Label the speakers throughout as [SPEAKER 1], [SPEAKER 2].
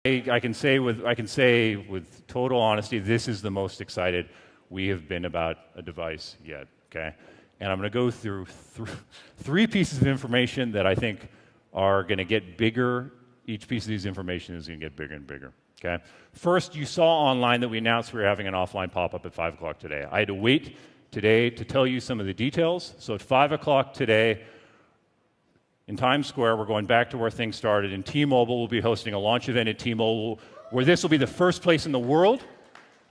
[SPEAKER 1] I can say with total honesty, this is the most excited we have been about a device yet, okay? And I'm going to go through three pieces of information that I think are going to get bigger. Each piece of these information is going to get bigger and bigger, okay? First, you saw online that we announced we were having an offline pop-up at 5 o'clock today. I had to wait today to tell you some of the details. So at 5 o'clock today, in Times Square, we're going back to where things started, and T-Mobile will be hosting a launch event at T-Mobile where this will be the first place in the world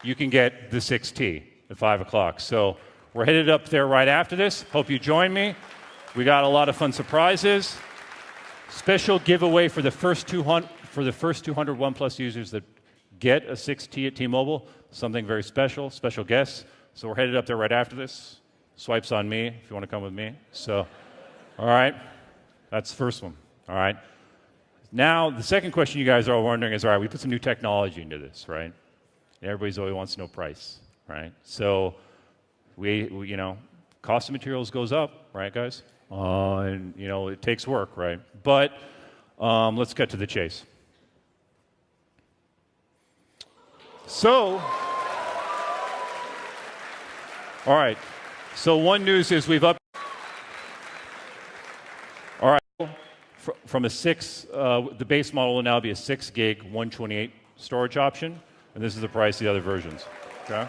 [SPEAKER 1] you can get the 6T at 5 o'clock. So we're headed up there right after this. Hope you join me. We got a lot of fun surprises. Special giveaway for the first 200 OnePlus users that get a 6T at T-Mobile. Something very special, special guests. So we're headed up there right after this. Swipes on me if you want to come with me. So, all right. That's the first one, all right? Now, the second question you guys are all wondering is, all right, we put some new technology into this, right? Everybody's always wants to know price, right? So, we cost of materials goes up, right, guys? And, it takes work, right? But let's get to the chase. So, all right. So one news is we've up. All right. From a 6, the base model will now be a 6 gig, 128 storage option, and this is the price of the other versions. Okay.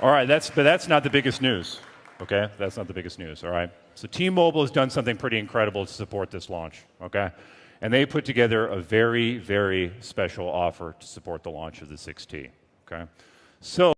[SPEAKER 1] All right. But that's not the biggest news. Okay. That's not the biggest news. All right. So T-Mobile has done something pretty incredible to support this launch. Okay. And they put together a very, very special offer to support the launch of the 6T. Okay. So